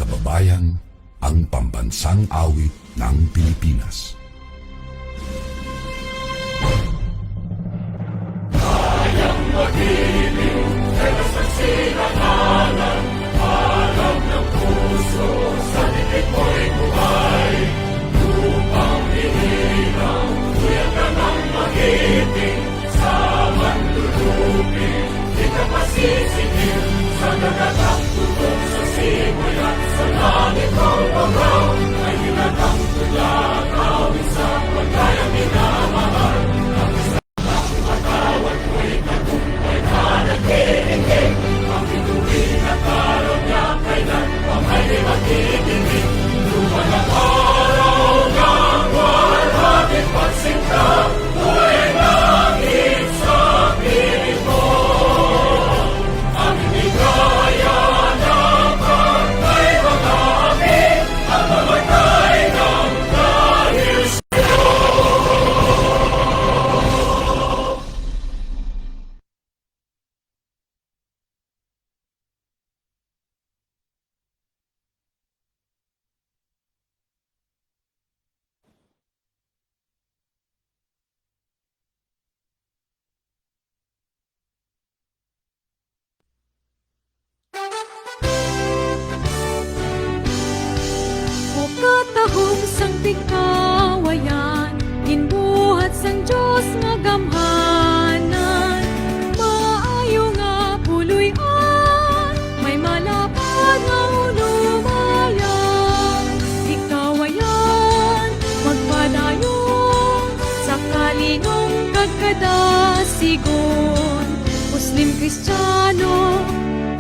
kababayan, ang pambansang awit ng Pilipinas. Kayang mag-ibig, kaya sa sinangalan, alam ng puso, sa titik mo'y buhay. Lupang hinirang, kuyan ka ng mag-ibig, sa manlulupin, di ka masisingil, sa dagatang tutok, sa simoy at sa langit ng bangaw, ay hinatang tula, kawin sa pagkayang minamahal. Ang bituin at araw niya kailan pamay di magdidinig. Lupa ng araw ng walhati pagsinta, buhay langit sa piling mo. Ang hindi kaya ng pagkay mga amin, ang mamatay ng dahil sa'yo. O katahong sang tikawayan, ginbuhat sang Diyos nga gamhanan. Maayo nga puloy-an, may malapad nga hunumayan. Ikawayan, magpadayon, sa kalinong kagkadasigon. Muslim, Kristiyano,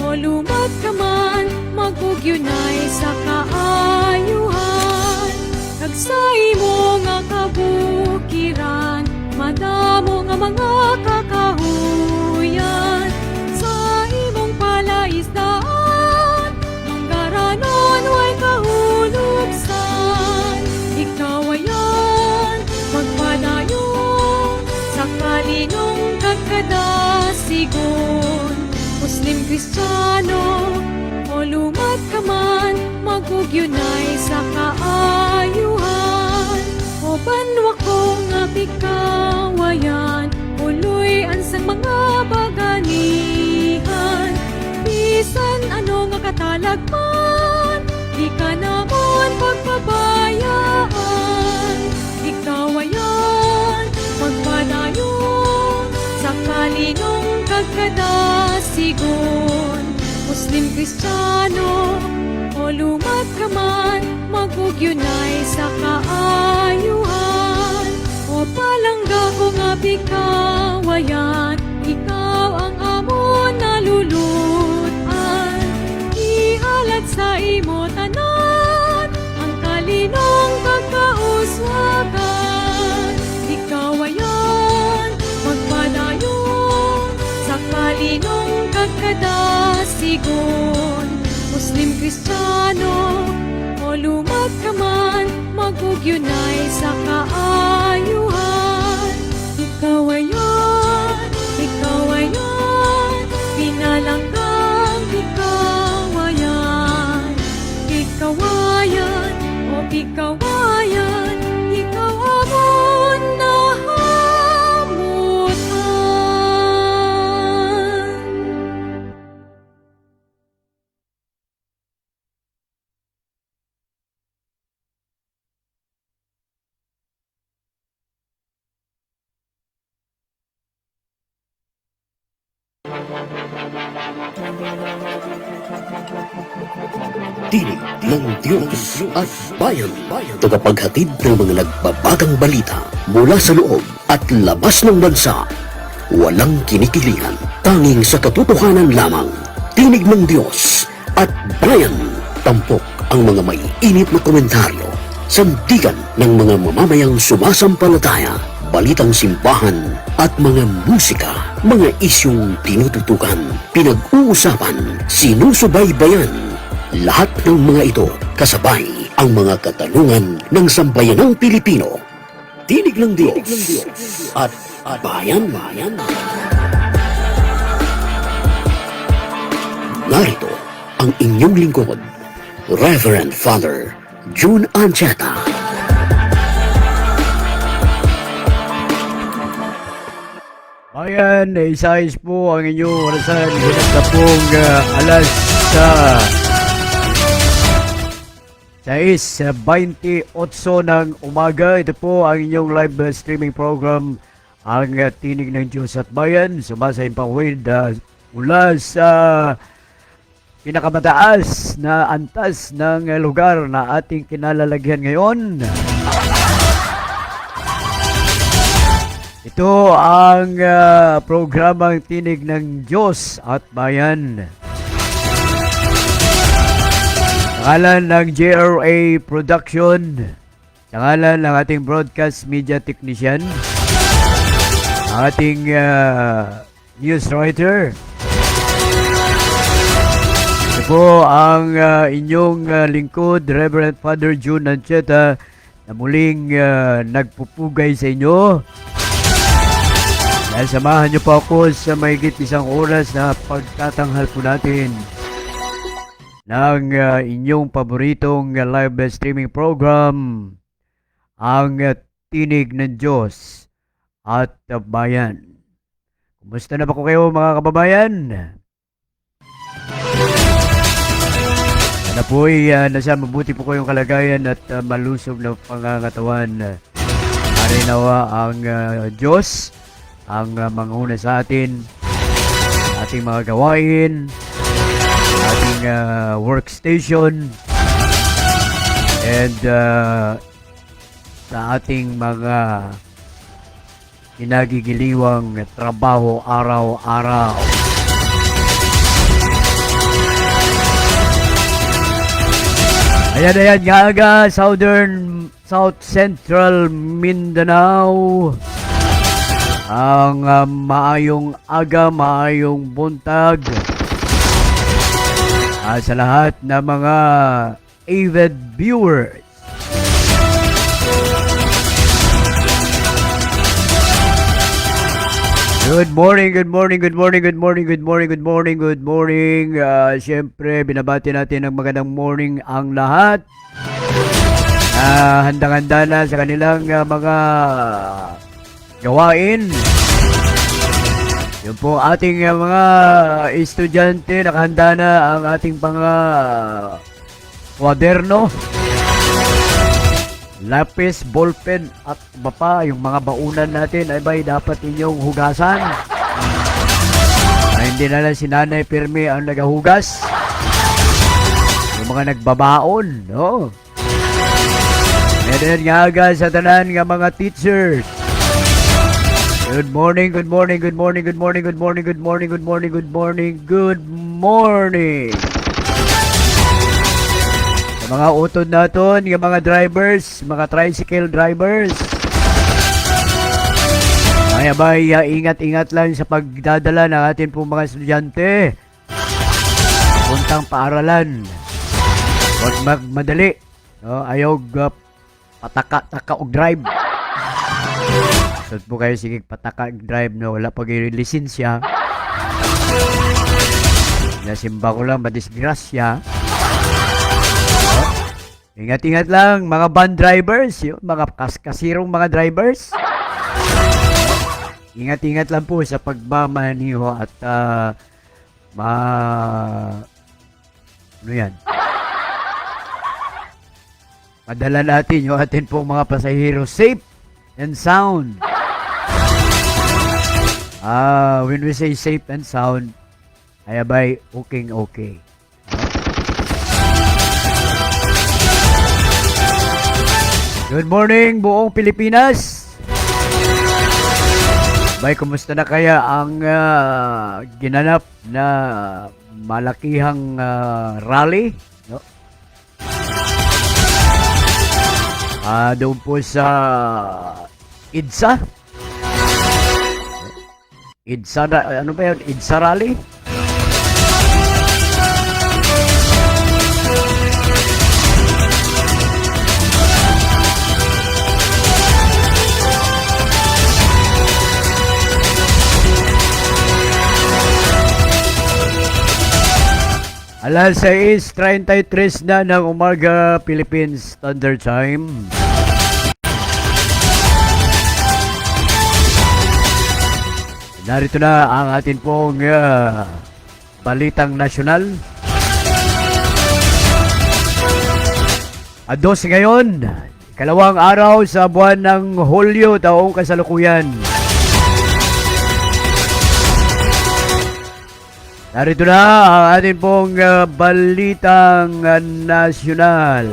o lumat ka man, magugyunay sa kaayuhan. Kagsay mo nga kabukiran, madamo nga mga kakahuyan. Sa imong palaisdaan, manggaranon way kahulupsan. Ikaw ayan, magpadayon, sa kalinong kagkadasigon. Muslim, Kristiyano, o lumat ka man, magugyunay sa kaayuhan. O banwa ko nga pikawayan, uloy ansang mga baganihan. Bisan ano nga katalagman, di ka namon pagpabayaan. Ikaw ayan, magpadayon, sa kalinong kagkadasigon. Muslim, Kristiyano, o lumat ka man, magugyunay sa kaayuhan. O palangga ko nga pikawayan, ikaw ang amon nalulutan. Ihalat sa imo tanan, ang kalinong kagkauswagan. Ikaw ayan, magpadayon, sa kalinong kagkadasigon. Muslim, Kristiyano, o lumat ka man, magugyunay sa kaayuhan. Ikaw ayan, pinalanggang ikawayan. Ikawayan, o ikawayan, ikaw amon nahamutan. Tinig ng Diyos at Bayan. Tagapaghatid ng mga nagbabagang balita mula sa loob at labas ng bansa. Walang kinikilingan, tanging sa katotohanan lamang. Tinig ng Diyos at Bayan. Tampok ang mga may init na komentaryo, sandigan ng mga mamamayang sumasampalataya, balitang simbahan at mga musika, mga isyong tinututukan, pinag-uusapan, sinusubaybayan. Lahat ng mga ito kasabay ang mga katanungan ng sambayanang Pilipino. Tinig ng Diyos at Bayan. Narito ang inyong lingkod, Reverend Father June Ancheta. Bayan, isayos po ang inyong orasan. Ganap na pong alas 6:28 ng umaga. Ito po ang inyong live streaming program, ang Tinig ng Diyos at Bayan. Sumasayin pawid mula sa pinakamataas na antas ng lugar na ating kinalalagyan ngayon. Ito ang programang Tinig ng Diyos at Bayan. Pangalan ng JRA Production, pangalan ng ating broadcast media technician, ating news writer. Ito po ang inyong lingkod, Reverend Father June Ancheta, na muling nagpupugay sa inyo. Dahil samahan niyo po ako sa mahigit 1 oras na pagtatanghal po natin ng inyong paboritong live streaming program, ang Tinig ng Diyos at Bayan. Kumusta na ba ko kayo mga kababayan? Sana po'y nasa mabuti po kayong kalagayan at malusog na pangangatawan. Arinawa ang Diyos ang manguna sa atin, ating mga gawain, ating workstation, and sa ating mga kinagigiliwang trabaho araw-araw. Ayan, Gaga, South Central Mindanao. Ang maayong aga, maayong buntag sa lahat ng mga avid viewers. Good morning. Siyempre, binabati natin ng magandang morning ang lahat. Handang-handa na sa kanilang mga gawain. Yun po ating mga estudyante, nakahanda na ang ating mga kwaderno, lapis, ballpen at iba pa. Yung mga baunan natin ay ba'y dapat inyong hugasan. Hindi na lang si Nanay Pirmi ang nagahugas. Yung mga nagbabaon, no? And then nga agad sa tanan nga mga teachers. Good morning. Sa mga utod naton, yung mga drivers, mga tricycle drivers. Ay abay, ingat-ingat lang sa pagdadala ng atin pong mga estudyante. Puntang paaralan. Huwag magmadali. No, ayaw pataka-taka og drive. So po kayo sige pataka drive na wala pag lisensya. Nasimba ko lang madisgrasya. Ingat-ingat lang mga van drivers, yung mga kasirong mga drivers. Ingat-ingat lang po sa pagmamaniho at ano yan? Padala natin yung atin pong mga pasahero safe and sound. When we say safe and sound, ay abay, okay. Good morning, buong Pilipinas. Bay, kumusta na kaya ang ginanap na malakihang rally? No? Doon po sa IDSA. Ano ba yun? IDSA rally? Alas 6:33 na ng umaga, Philippines Standard Time. Narito na ang atin pong balitang nasyonal. Ados ngayon, ikalawang araw sa buwan ng Hulyo, taong kasalukuyan. Narito na ang ating pong balitang nasyonal.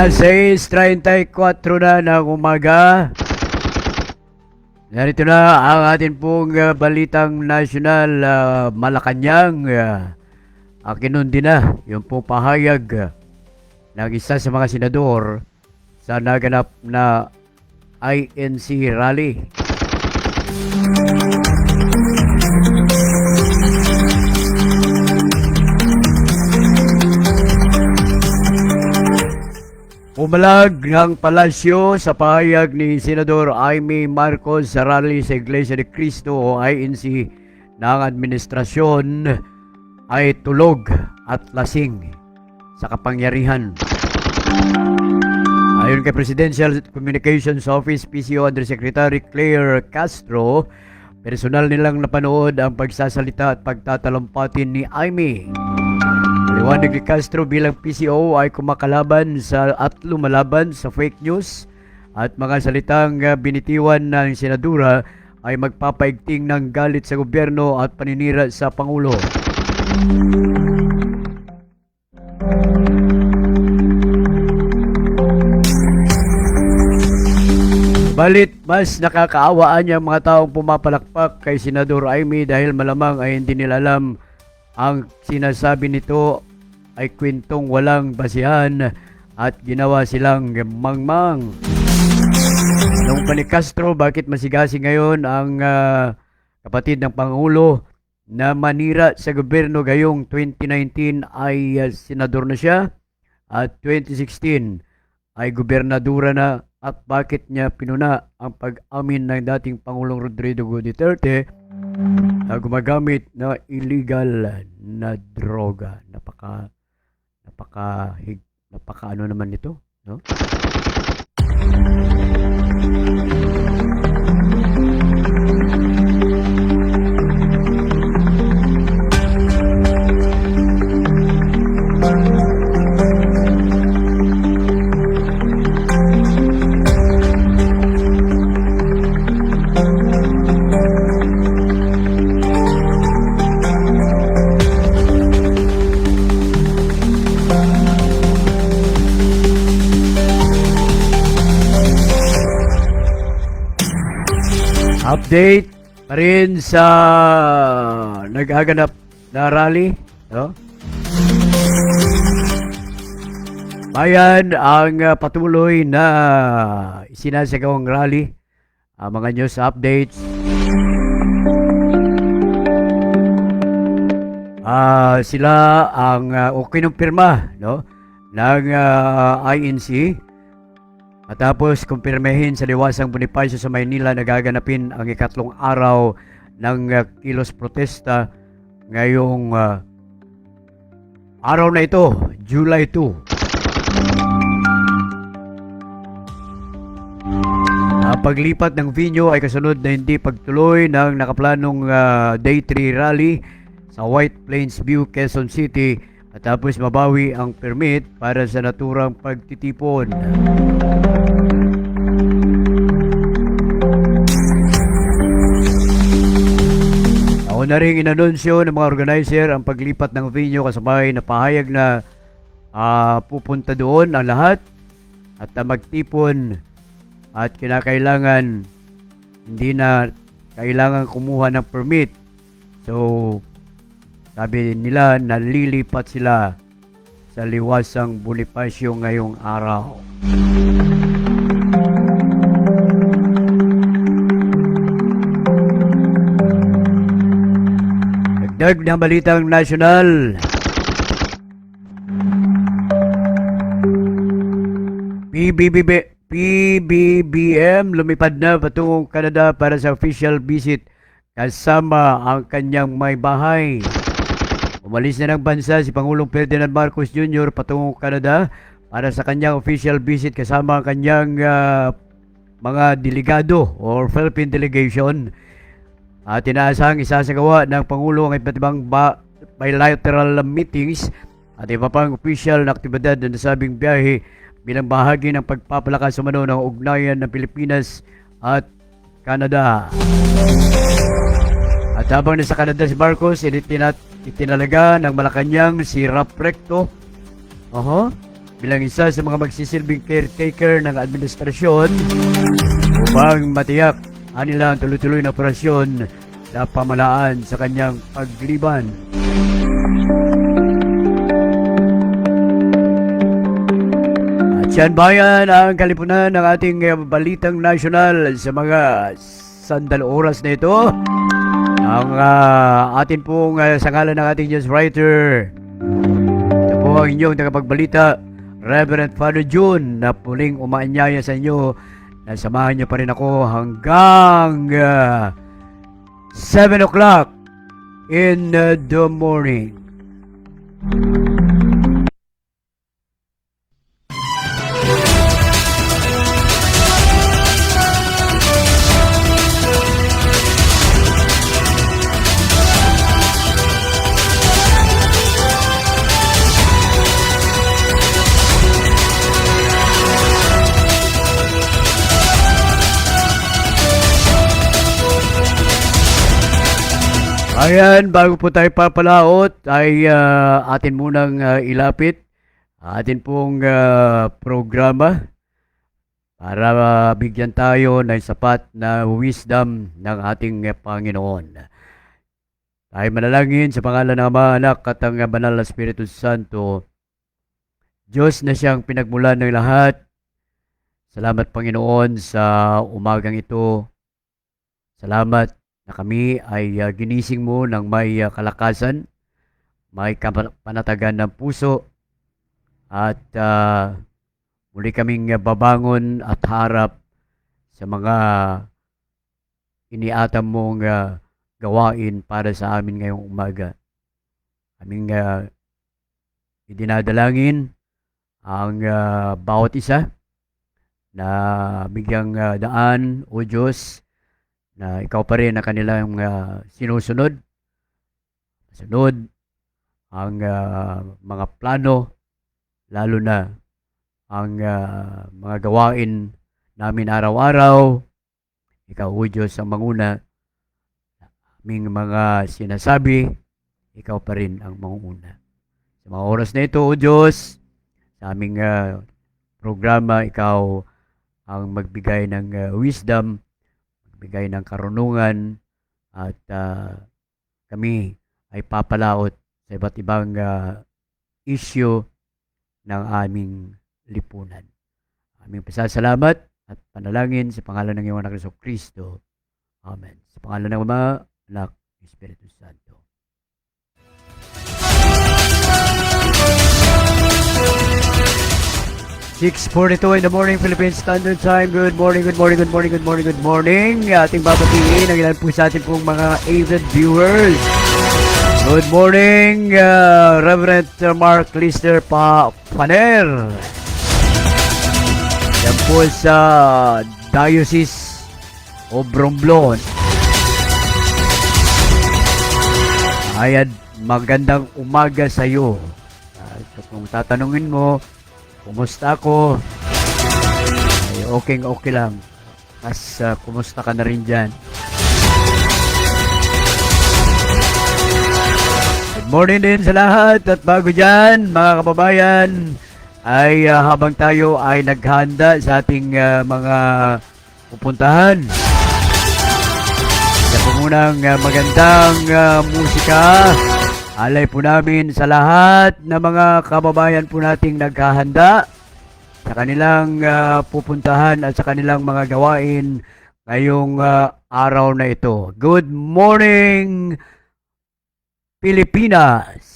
Alas 6:34 na ng umaga. Narito na ang atin pong balitang nasyonal. Malacanang. Kinundi na yung pong pahayag ng isa sa mga senador sa naganap na INC rally. Pumalag ng palasyo sa pahayag ni Senador Amy Marcos sa rally sa Iglesia ni Cristo o INC ng administrasyon ay tulog at lasing sa kapangyarihan. Ayon kay Presidential Communications Office PCO Undersecretary Claire Castro, personal nilang napanood ang pagsasalita at pagtatalampatin ni Amy. Liwanag ni Castro bilang PCO ay kumakalaban at lumalaban sa fake news at mga salitang binitiwan ng senadura ay magpapaigting ng galit sa gobyerno at paninira sa Pangulo. Balit mas nakakaawaan yung mga taong pumapalakpak kay Senador Amy dahil malamang ay hindi nila alam ang sinasabi nito ay kwentong walang basihan at ginawa silang mangmang. Nung pa ni Castro, bakit masigasi ngayon ang kapatid ng Pangulo na manira sa gobyerno gayong 2019 ay senador na siya at 2016 ay gobernadora na, at bakit niya pinuna ang pag-amin ng dating Pangulong Rodrigo Duterte na gumagamit na illegal na droga. Napaka ano naman nito, no? Update pa rin sa nagaganap na rally, no? Bayan ang patuloy na isinasagawang rally. Mga news updates. Sila ang kinumpirma, no, ng INC. At tapos kumpirmehin sa Liwasang Bonifacio sa Maynila na gaganapin ang ikatlong araw ng kilos protesta ngayong araw na ito, July 2. Ang paglipat ng venue ay kasunod na hindi pagtuloy ng nakaplanong Day 3 rally sa White Plains View, Quezon City, at tapos mabawi ang permit para sa naturang pagtitipon. Ako na rin inanunsyo ng mga organizer ang paglipat ng venue kasabay na pahayag na pupunta doon ang lahat at magtipon at kinakailangan hindi na kailangan kumuha ng permit. So sabi nila nalilipat sila sa liwasang Bonifacio ngayong araw. Dagdag na balitang nasyonal. PBBM lumipad na patungong Canada para sa official visit kasama ang kanyang may bahay. Umalis na ng bansa si Pangulong Ferdinand Marcos Jr. patungong Canada para sa kanyang official visit kasama ang kanyang mga delegado or Philippine delegation. At inaasahang isasagawa ng Pangulo ang iba't ibang bilateral meetings at iba pang official na aktibidad na nasabing biyahe bilang bahagi ng pagpapalakas umano ng ugnayan ng Pilipinas at Canada. At habang nasa Canada si Marcos, itinalaga ng Malacanang si Rap Recto bilang isa sa mga magsisilbing caretaker ng administrasyon upang matiyak nila ang tuloy-tuloy na operasyon sa pamalaan sa kanyang pagliban. At yan bayan ang kalipunan ng ating balitang nasyonal sa mga sandal oras na ito. Ang atin pong sa ngalan ng ating news writer, ito po ang inyong tagapagbalita, Reverend Father June, na puling umaanyaya sa inyo na samahan niyo pa rin ako hanggang 7 o'clock in the morning. Ayan, bago po tayo papalaot ay atin munang ilapit atin pong programa para bigyan tayo ng sapat na wisdom ng ating Panginoon. Tayo manalangin sa pangalan ng Ama, Anak at ang Banal na Espiritu Santo. Diyos na siyang pinagmulan ng lahat. Salamat Panginoon sa umagang ito. Salamat na kami ay ginising mo ng may kalakasan, may panatagan ng puso, at muli kaming babangon at harap sa mga iniatam mong gawain para sa amin ngayong umaga. Aming idinadalangin ang bawat isa na bigyang daan, O Diyos, na ikaw pa rin na kanilang sinusunod. Sunod ang mga plano, lalo na ang mga gawain namin araw-araw. Ikaw, O Diyos, ang manguna. Aming mga sinasabi, ikaw pa rin ang manguna. Sa mga oras na ito, O Diyos, sa aming programa, ikaw ang magbigay ng wisdom, bigay ng karunungan, at kami ay papalaot sa iba't ibang issue ng aming lipunan. Aming pasasalamat at panalangin sa pangalan ng iyong anak na Kristo. Amen. Sa pangalan ng Ama, Anak, Espiritu Santo. (6:42 in the morning, Philippine Standard Time. Good morning, good morning, good morning, good morning, good morning. Ating babatiin ang ilan po sa ating pong mga avid viewers. Good morning, Reverend Mark Lister Paner. Yan po sa Diocese of Romblon. Ayan, magandang umaga sa iyo. Kung tatanungin mo, kumusta ako? Ay, okay lang. Mas kumusta ka na rin dyan? Good morning din sa lahat. At bago dyan, mga kababayan, ay habang tayo ay naghanda sa ating mga pupuntahan, ito po munang magandang musika Alay po namin sa lahat na mga kababayan po nating naghahanda sa kanilang pupuntahan at sa kanilang mga gawain ngayong araw na ito. Good morning, Pilipinas!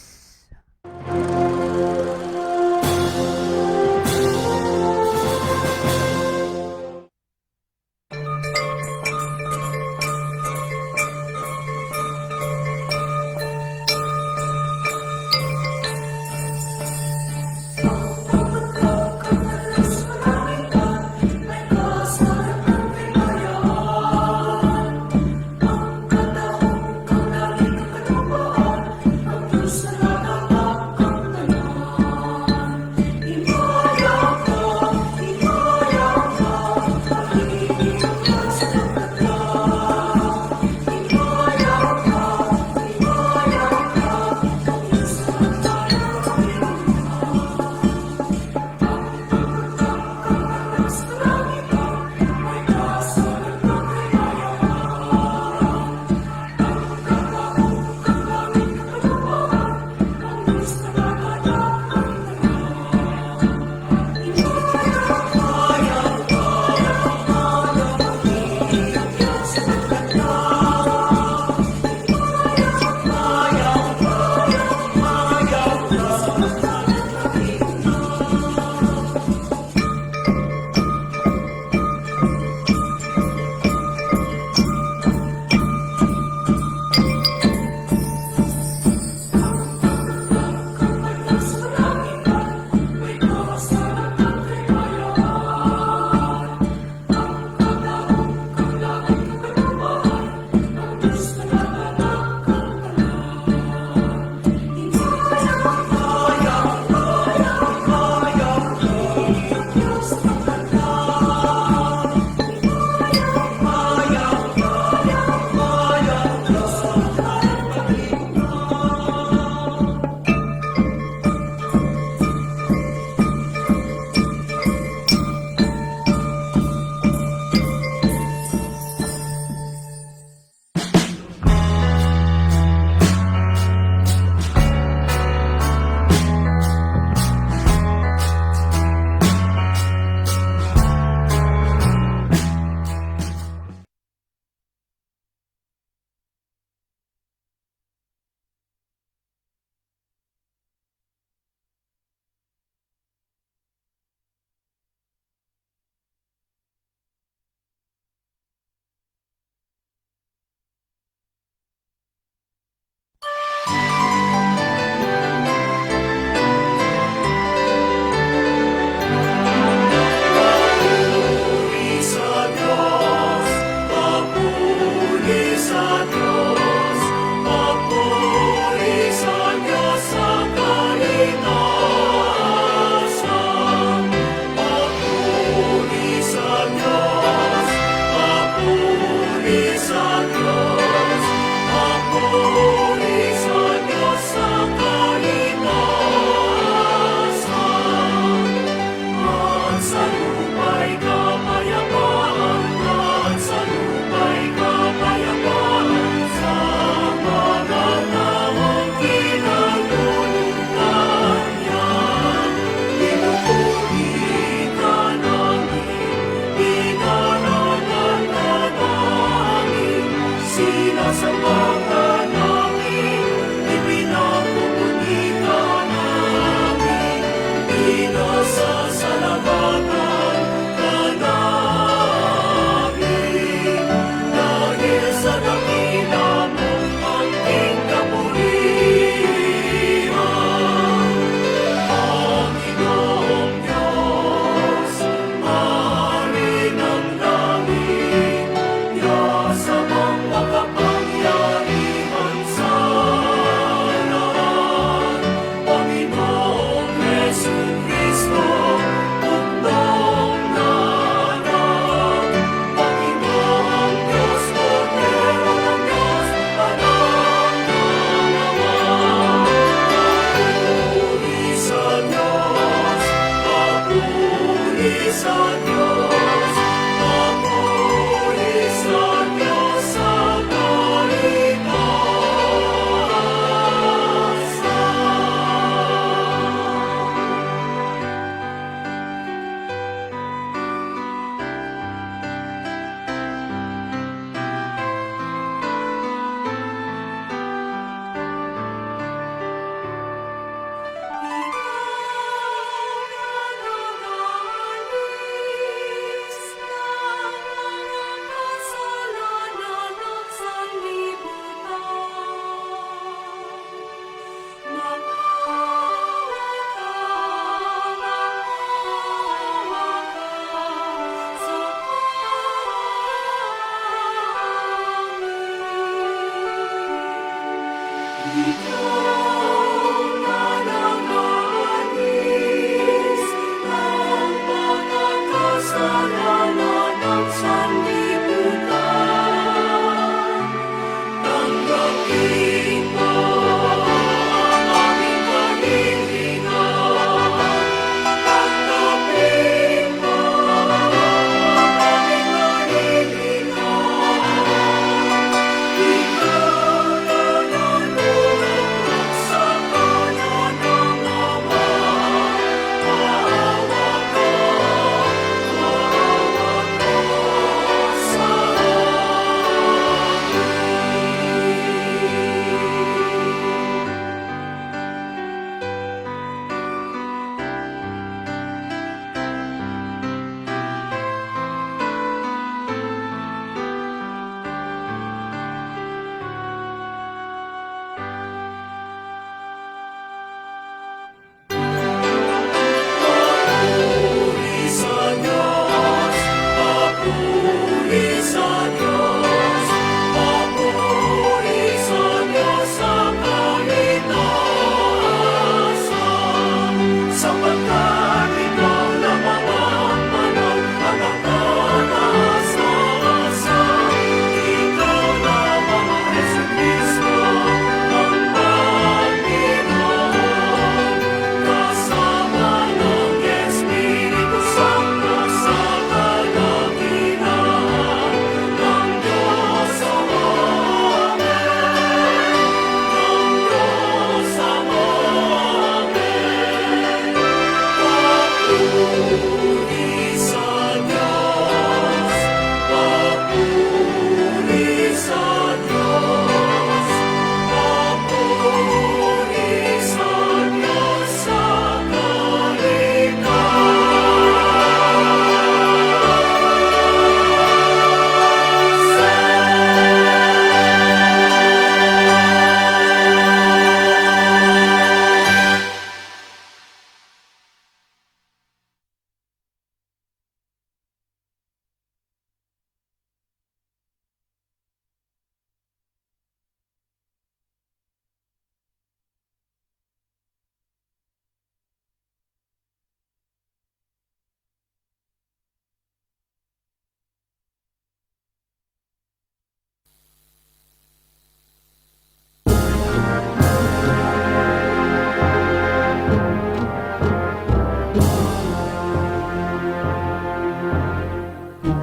Ang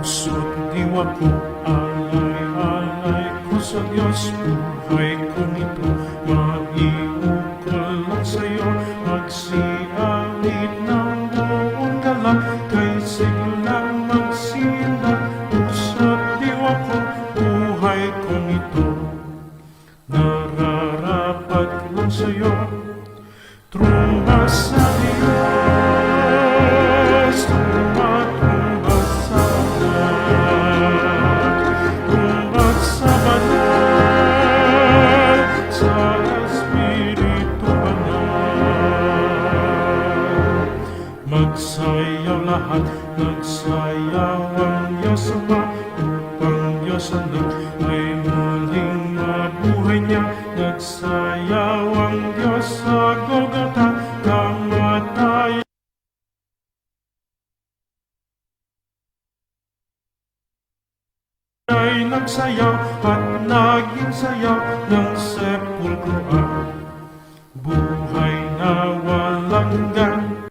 Puso't diwa ko, alay-alay ko sa Diyos. Buhay kong ito, maiukol lang sa'yo. Magsiawit ng buong galak, kay siglang magsindak. Puso't diwa ko, buhay kong ito, nararapat lang sa'yo. Trumba sa Diyos, trumba sa lahat, trumba sa banal, sa Espiritu Banal. Magsayaw lahat, nagsayaw ang Diyos Ama, upang Diyos Anak ay muling mabuhay niya. Nagsayaw ang Diyos sa Golgotha, kamatayan ay nagsayaw at naging sayaw ng sepulkro ang buhay na walang hanggan.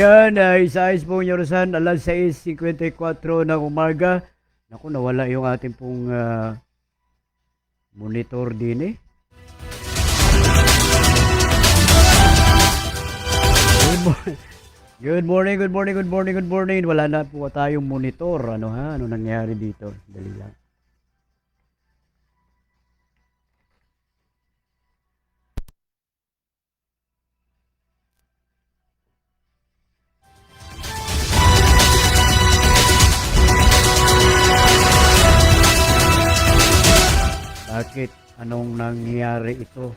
Ayan, isa-is pong Yorusan, alas 6:54 ng umaga. Naku, nawala yung ating pong monitor din eh. Good morning, good morning, good morning, good morning. Wala na po tayong monitor. Ano ha? Ano nangyari dito? Dali lang. Bakit? Anong nangyari ito?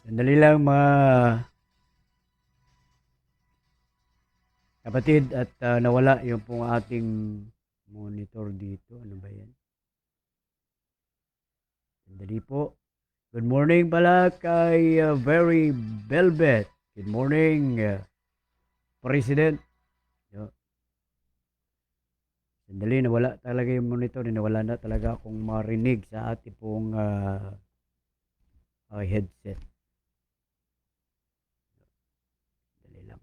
Sandali lang mga kapatid at nawala yung pong ating monitor dito. Ano ba yan? Sandali po. Good morning pala kay Very Velvet. Good morning, President. Sandali, nawala talaga yung monitor. Nawala na talaga akong marinig sa ating pong headset. Dali lang.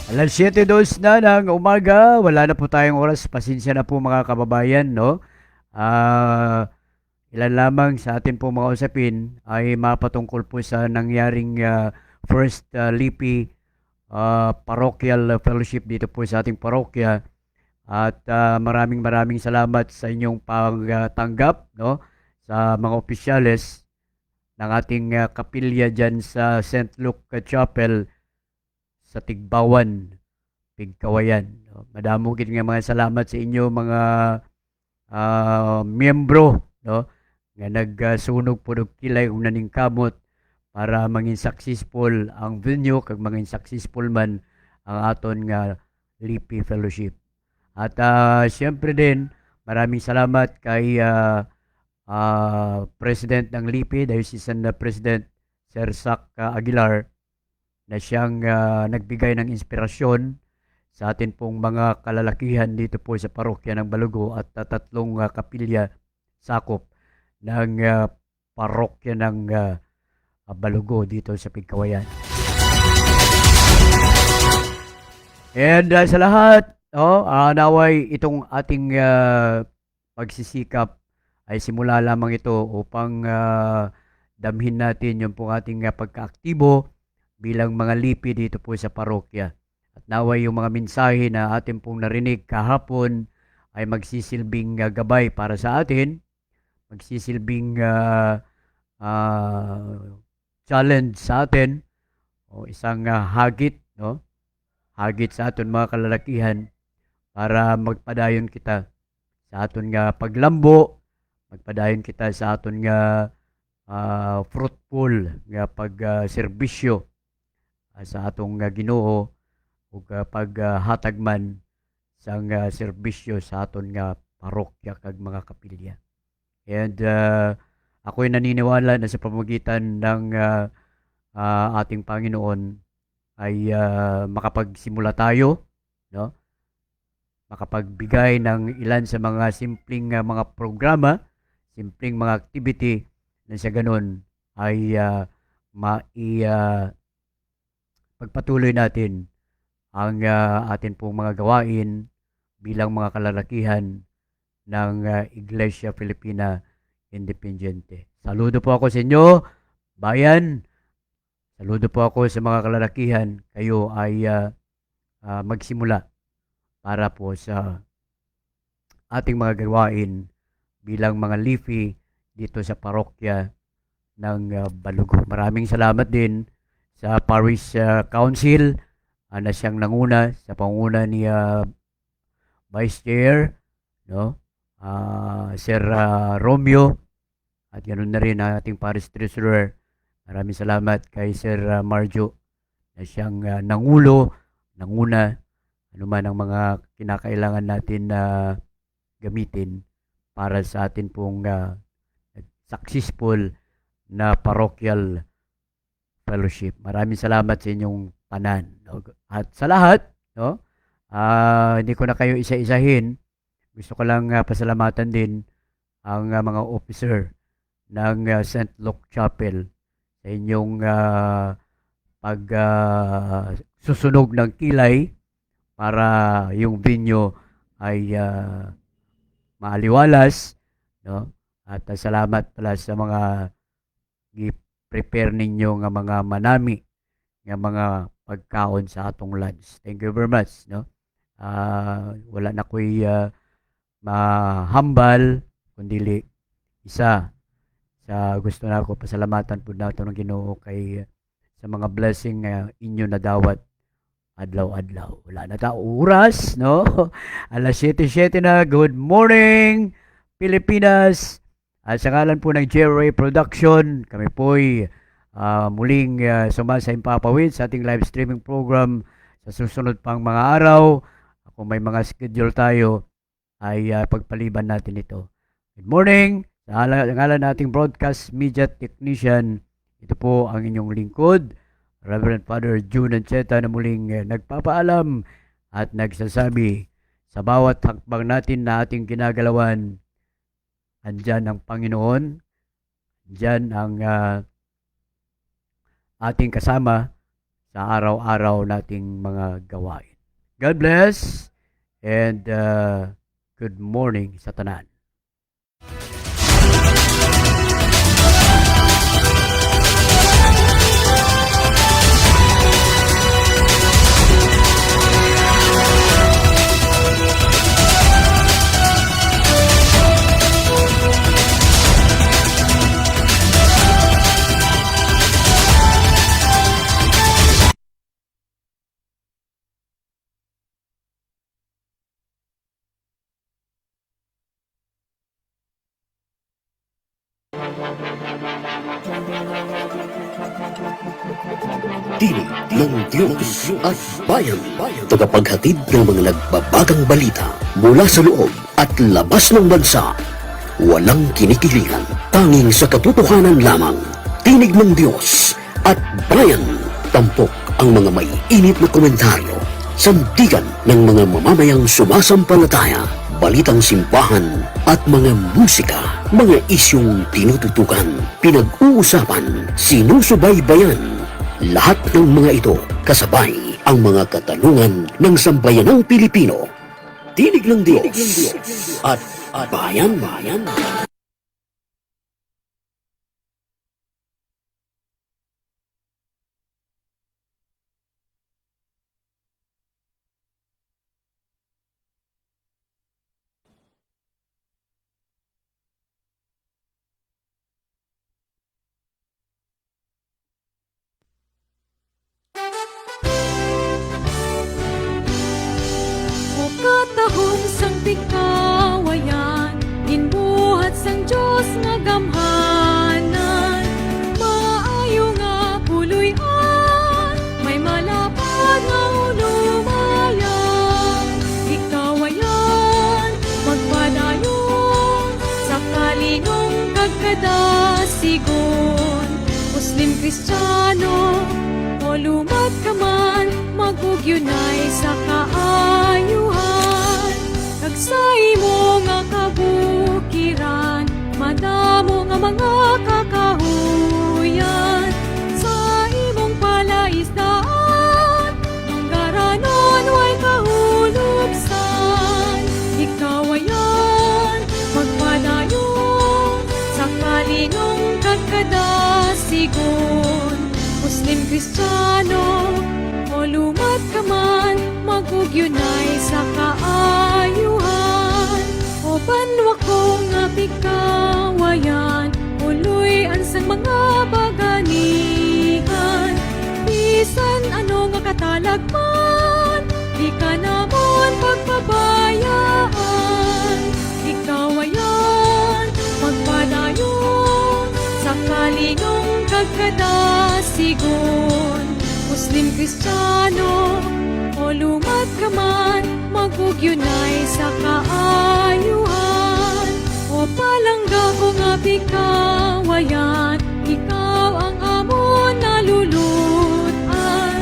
Alas 7:02 na ng umaga, wala na po tayong oras. Pasensya na po mga kababayan, no? Ilan lamang sa atin po mga usapin ay mapatungkol po sa nangyaring First Lipi Parochial Fellowship dito po sa ating parokya. At maraming salamat sa inyong pagtanggap, no? Sa mga opisyales ng ating kapilya dyan sa St. Luke Chapel sa Tigbawan, Pigkawayan. No? Madamo gid nga mga salamat sa inyo mga miyembro, no? Nga nagsunog po og kilay ug naningkamot para mangin successful ang venue kag mangin successful man ang aton nga Lipi Fellowship. At siyempre din, maraming salamat kay President ng Lipi, Diocesan President Sir Sac Aguilar, na siyang nagbigay ng inspirasyon sa atin pong mga kalalakihan dito po sa parokya ng Balugo at tatlong kapilya sakop ng parokya ng Balugo dito sa Pigkawayan. And sa lahat, naway itong ating pagsisikap ay simula lamang ito upang damhin natin yung pong ating pagkaaktibo bilang mga lipi dito po sa parokya. At naway yung mga mensahe na atin pong narinig kahapon ay magsisilbing gabay para sa atin, magsisilbing challenge sa atin, o isang hagit, no? Hagit sa aton mga kalalakihan para magpadayon kita sa aton nga paglambo, magpadayon kita sa aton nga fruitful nga pagserbisyo sa atong Ginoo ug paghatag man sang serbisyo sa aton nga parokya kag mga kapilya. And ako'y naniniwala na sa pamamagitan ng ating Panginoon ay makapagsimula tayo, no? Makapagbigay ng ilan sa mga simpleng mga programa, simpleng mga activity na sa ganun ay pagpatuloy natin ang atin pong mga gawain bilang mga kalalakihan ng Iglesia Filipina Independiente. Saludo po ako sa inyo, bayan. Saludo po ako sa mga kalalakihan. Kayo ay magsimula para po sa ating mga gawain bilang mga lipi dito sa parokya ng Balugo. Maraming salamat din sa Parish Council na siyang nanguna sa panguna ni Vice Chair, no? Sir Romeo, at ganoon na rin ang ating Parish Treasurer. Maraming salamat kay Sir Marjo na siyang nanguna anuman ang mga kinakailangan natin na gamitin para sa atin pong successful na parochial fellowship. Maraming salamat sa inyong tanan. No? At sa lahat, no? Hindi ko na kayo isa-isahin. Gusto ko lang pasalamatan din ang mga officer ng St. Luke Chapel sa inyong susunog ng kilay para yung venue ay maaliwalas, no? At salamat pala sa mga prepare ninyo nga mga manami nga mga pagkaon sa atong lunch. Thank you very much, no? Wala na ko'y mahambal kundi isa sa gusto na ako pasalamatan po nato ng Ginoo kay sa mga blessing nga inyo na dawat adlaw-adlaw. Wala na ta oras, no? Alas 7:07 na. Good morning, Pilipinas. At sa ngalan po ng J-Ray Production, kami po'y muling sumasa impapawid sa ating live streaming program sa susunod pang mga araw. Kung may mga schedule tayo, ay pagpaliban natin ito. Good morning! Sa ngalan nating broadcast media technician, ito po ang inyong lingkod, Reverend Father June Ancheta, na muling nagpapaalam at nagsasabi sa bawat hakbang natin na ating ginagalawan, andyan ang Panginoon, andyan ang ating kasama sa araw-araw nating mga gawain. God bless and good morning sa tanan. Tinig ng Diyos at Bayan. Tagapaghatid ng mga nagbabagang balita mula sa loob at labas ng bansa. Walang kinikilingan, tanging sa katotohanan lamang. Tinig ng Diyos at Bayan. Tampok ang mga may init na komentaryo. Sandigan ng mga mamamayang sumasampalataya. Balitang simbahan at mga musika. Mga isyong tinututukan, pinag-uusapan, sinusubaybayan. Lahat ng mga ito kasabay ang mga katanungan ng sambayanang Pilipino. Tinig ng Diyos at Bayan. O katahom sang pikawayan, ginbuhat sang Diyos nga gamhanan. Maayo nga puloy-an, may malapad nga ulumayan. Ikawayan, magpadayon, sa kalinong kagkadasigon. Muslim, Kristiyano, o lumat ka man, magugyunay sa kaayuhan. Kagsay mo nga kabukiran, madamo nga mga kakahuyan. Sa imong palaisdaan, ang garanon way kahulubsan. Ikaw ayan, magpadayon, sa kalinong kagkadasigon. Muslim, Kristiyano, o lumat ka man, magugyunay sa kaayuhan. O banwa ko nga pikawayan, uloy ansang mga baganihan. Bisan ano nga katalagman, di ka namon pagpabayaan. Ikaw ayan, magpadayon, sa kalinong kagkadasigon. Muslim, Kristiyano, o lumat ka man, magugyunay sa kaayuhan. O palangga ko nga pikawayan, ikaw ang amon nalulutan.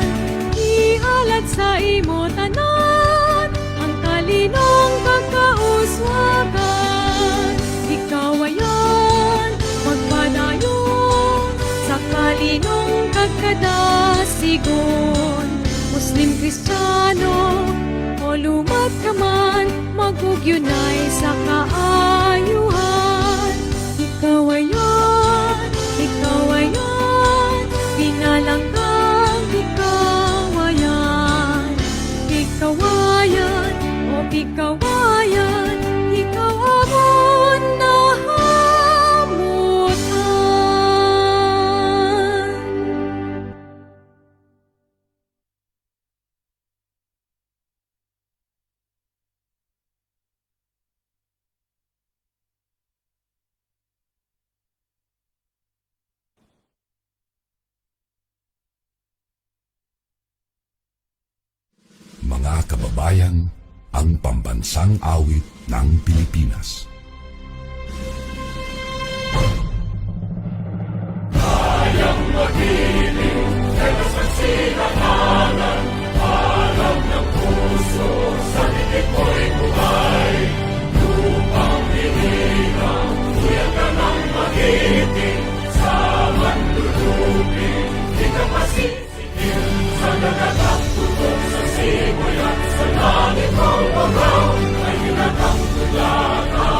Ihalat sa imo tanan, ang kalinong pagkauswagan. Ikaw ayan, magpadayon, sa kalinong kagkadasigon. Muslim, Kristiyano, o lumat ka man, magugyunay sa kaayuhan. Ikaw ayan, pinalanggang pikawayan. Pikawayan, o pikawayan, ikaw amon nahamutan. Mga kababayan, ang pambansang awit ng Pilipinas. Sa Langit kong bukaw, ay hinatang tuglakan.